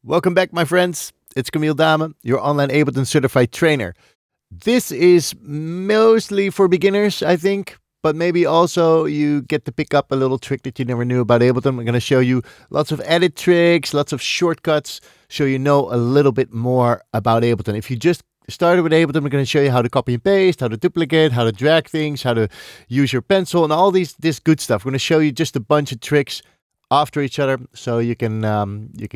Welcome back, my friends. It's Camiel Daamen, your online Ableton certified trainer. This is mostly for beginners, I think, but maybe also you get to pick up a little trick that you never knew about Ableton. I'm going to show you lots of edit tricks, lots of shortcuts, so you know a little bit more about Ableton. If you just started with Ableton, I'm going to show you how to copy and paste, how to duplicate, how to drag things, how to use your pencil, and all this good stuff. I'm going to show you just a bunch of tricks after each other, so you can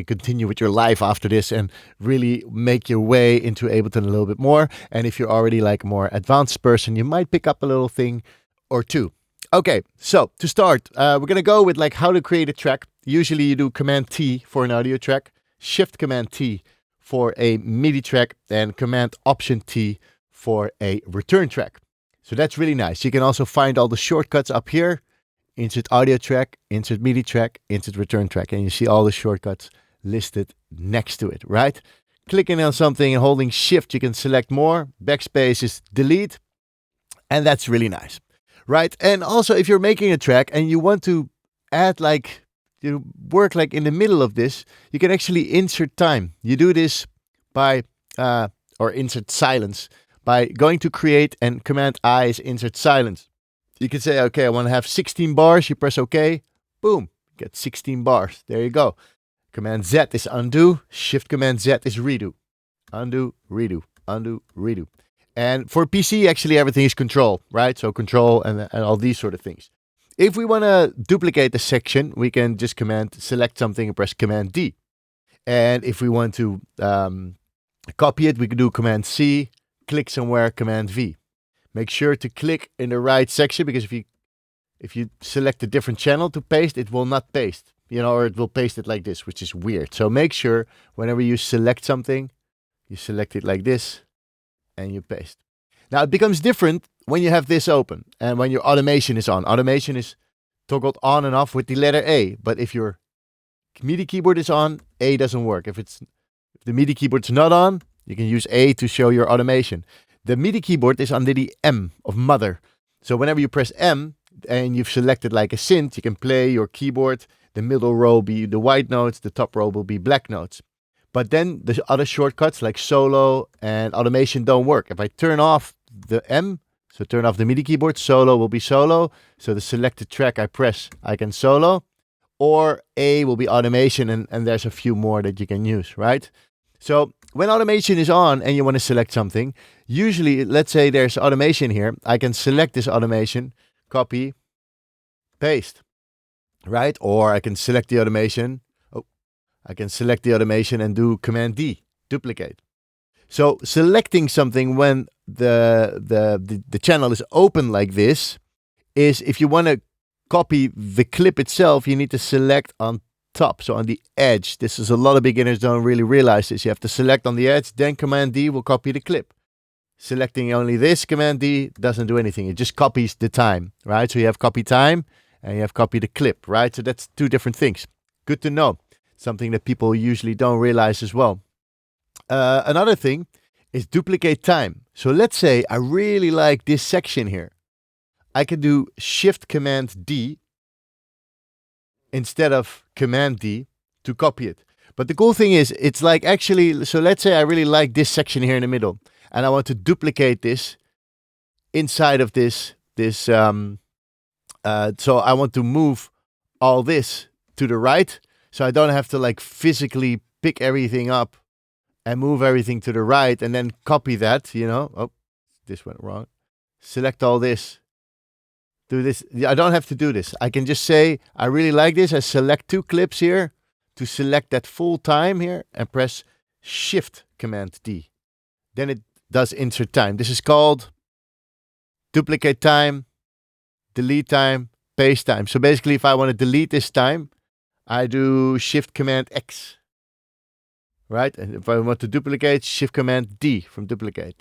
continue with your life after this and really make your way into Ableton a little bit more. And if you're already like a more advanced person, you might pick up a little thing or two. Okay, so to start, we're gonna go with like how to create a track. Usually you do Command T for an audio track, Shift Command T for a MIDI track, and Command Option T for a return track. So that's really nice. You can also find all the shortcuts up here. Insert audio track, insert MIDI track, insert return track. And you see all the shortcuts listed next to it, right? Clicking on something and holding shift, you can select more. Backspace is delete. And that's really nice, right? And also if you're making a track and you want to add like, you work like in the middle of this, you can actually insert time. You do this by, or insert silence, by going to create and Command I is insert silence. You can say, okay, I want to have 16 bars. You press OK. Boom. Get 16 bars. There you go. Command Z is undo. Shift Command Z is redo. Undo, redo, undo, redo. And for PC, actually, everything is control, right? So control and all these sort of things. If we want to duplicate the section, we can just select something and press Command D. And if we want to copy it, we can do Command C, click somewhere, Command V. Make sure to click in the right section, because if you select a different channel to paste, it will not paste, or it will paste it like this, which is weird. So make sure whenever you select something, you select it like this and you paste. Now it becomes different when you have this open and when your automation is on. Automation is toggled on and off with the letter A, but if your MIDI keyboard is on, A doesn't work. If the MIDI keyboard's not on, you can use A to show your automation. The MIDI keyboard is under the M of mother. So whenever you press M and you've selected like a synth, you can play your keyboard. The middle row will be the white notes, the top row will be black notes. But then the other shortcuts like solo and automation don't work. If I turn off the M, so turn off the MIDI keyboard, solo will be solo. So the selected track I press, I can solo. Or A will be automation, and there's a few more that you can use, right? So when automation is on and you want to select something, usually, let's say there's automation here, I can select this automation, copy, paste, right? Or I can select the automation. I can select the automation and do Command D, duplicate. So selecting something when the channel is open like this is, if you want to copy the clip itself, you need to select on top, so on the edge. This is a lot of beginners don't really realize this. You have to select on the edge, then Command D will copy the clip. Selecting only this, Command D doesn't do anything. It just copies the time, right? So you have copy time and you have copy the clip, right? So that's two different things. Good to know. Something that people usually don't realize as well. Another thing is duplicate time. So let's say I really like this section here. I can do Shift Command D instead of Command D to copy it. But the cool thing is, it's like actually, so let's say I really like this section here in the middle, and I want to duplicate this inside of this, so I want to move all this to the right, so I don't have to like physically pick everything up and move everything to the right and then copy that, Oh, this went wrong. Select all this. Do this. I don't have to do this. I can just say, I really like this. I select two clips here to select that full time here and press Shift Command D. Then it does insert time. This is called duplicate time, delete time, paste time. So basically, if I want to delete this time, I do Shift Command X, right? And if I want to duplicate, Shift Command D from duplicate.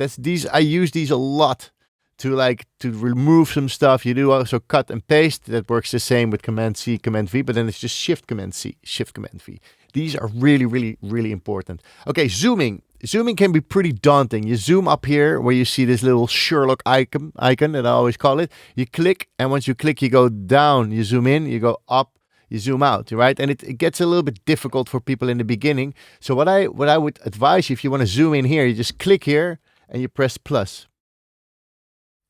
I use these a lot to remove some stuff. You do also cut and paste. That works the same with Command C, Command V, but then it's just Shift Command C, Shift Command V. These are really, really, really important. Okay, zooming. Zooming can be pretty daunting. You zoom up here where you see this little Sherlock icon that I always call it. You click, and once you click, you go down. You zoom in, you go up, you zoom out, right? And it gets a little bit difficult for people in the beginning. So what I would advise you, if you want to zoom in here, you just click here and you press plus.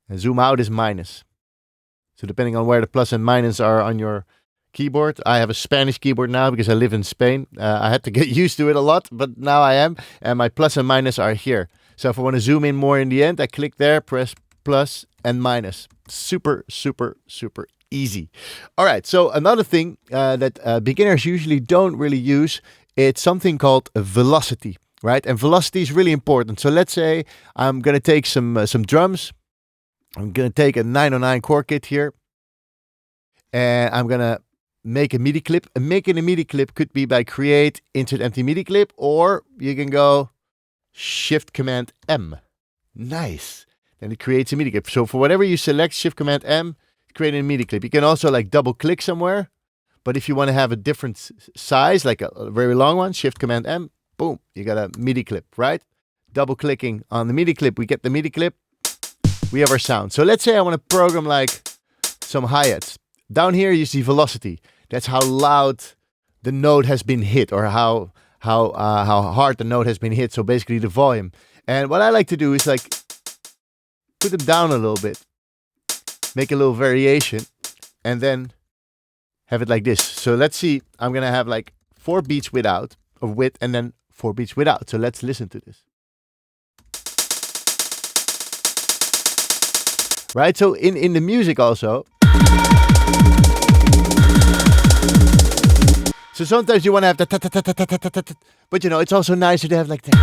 And zoom out is minus. So depending on where the plus and minus are on your keyboard. I have a Spanish keyboard now because I live in Spain. I had to get used to it a lot, but now I am. And my plus and minus are here. So if I want to zoom in more in the end, I click there, press plus and minus. Super, super, super easy. All right. So another thing that beginners usually don't really use, it's something called velocity, right? And velocity is really important. So let's say I'm going to take some drums. I'm going to take a 909 chord kit here. And I'm going to make a MIDI clip. And making a MIDI clip could be by create, insert empty MIDI clip, or you can go Shift Command M. Nice. And it creates a MIDI clip. So for whatever you select, Shift Command M, create a MIDI clip. You can also like double click somewhere. But if you want to have a different size, like a very long one, Shift Command M, boom, you got a MIDI clip, right? Double clicking on the MIDI clip, we get the MIDI clip. We have our sound. So let's say I want to program like some hi-hats. Down here you see velocity. That's how loud the note has been hit, or how hard the note has been hit. So basically the volume. And what I like to do is like put them down a little bit, make a little variation, and then have it like this. So let's see, I'm gonna have like 4 beats without of width and then 4 beats without. So let's listen to this. Right, so in the music also. So sometimes you want to have the ta-ta-ta-ta-ta-ta-ta, but you know, it's also nicer to have like that.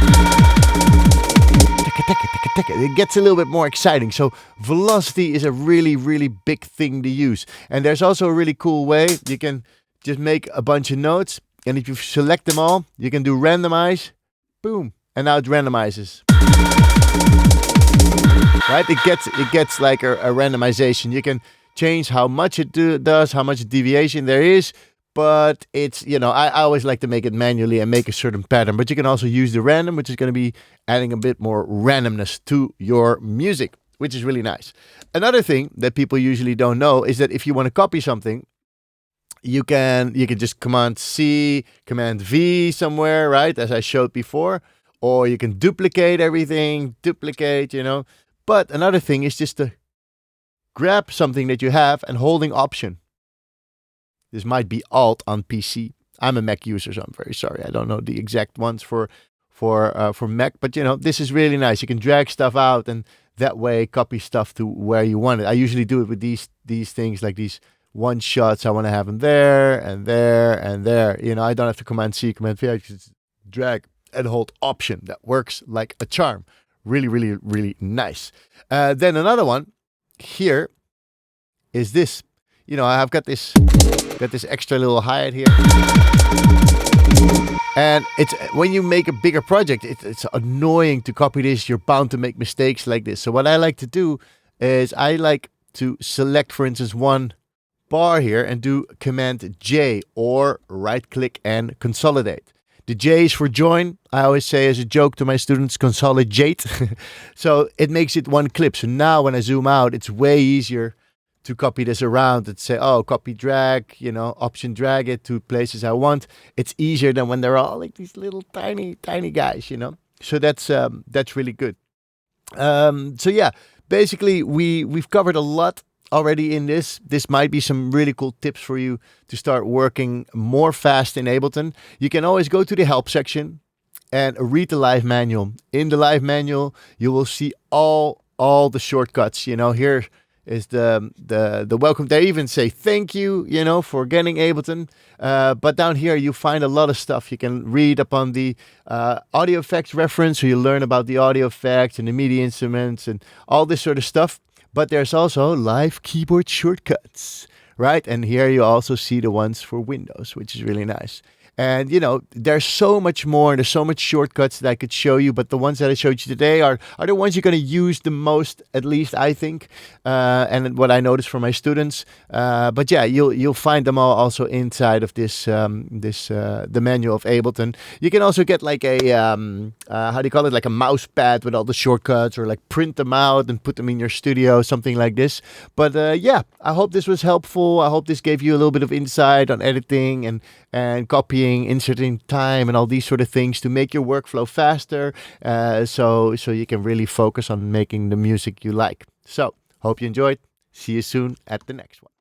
It gets a little bit more exciting. So velocity is a really, really big thing to use. And there's also a really cool way. You can just make a bunch of notes, and if you select them all, you can do randomize, boom, and now it randomizes. Right? It gets like a randomization. You can change how much it does, how much deviation there is. But it's, you know, I always like to make it manually and make a certain pattern. But you can also use the random, which is going to be adding a bit more randomness to your music, which is really nice. Another thing that people usually don't know is that if you want to copy something, you can just Command C, Command V somewhere, right? As I showed before. Or you can duplicate everything, you know. But another thing is just to grab something that you have and holding Option. This might be Alt on PC. I'm a Mac user, so I'm very sorry. I don't know the exact ones for Mac, but you know, this is really nice. You can drag stuff out and that way copy stuff to where you want it. I usually do it with these things, like these one shots. I want to have them there and there and there. You know, I don't have to Command C, Command V. I just drag and hold Option. That works like a charm. Really, really, really nice. Then another one here is this. You know, I've got this extra little hi-hat here. And it's when you make a bigger project, it's annoying to copy this. You're bound to make mistakes like this. So what I like to do is I like to select, for instance, one bar here and do Command J, or right-click and consolidate. The J is for join. I always say as a joke to my students, consolidate. So it makes it one clip. So now when I zoom out, it's way easier to copy this around and say, oh, copy, drag, you know, Option, drag it to places I want. It's easier than when they're all like these little tiny guys, you know. So that's really good. So yeah, basically we've covered a lot already in this. This might be some really cool tips for you to start working more fast in Ableton. You can always go to the help section and read the live manual. In the live manual, you will see all the shortcuts. You know, here is the welcome. They even say thank you, you know, for getting Ableton. But down here you find a lot of stuff. You can read upon the audio effects reference, so you learn about the audio effects and the MIDI instruments and all this sort of stuff. But there's also live keyboard shortcuts, right? And here you also see the ones for Windows, which is really nice. And there's so much more, and there's so much shortcuts that I could show you, but the ones that I showed you today are the ones you're going to use the most, at least I think, and what I noticed from my students. But yeah, you'll find them all also inside of the manual of Ableton. You can also get like a how do you call it, like a mouse pad with all the shortcuts, or like print them out and put them in your studio, something like this. But yeah, I hope this was helpful. I hope this gave you a little bit of insight on editing and copying, inserting time, and all these sort of things to make your workflow faster, so you can really focus on making the music you like. So, hope you enjoyed. See you soon at the next one.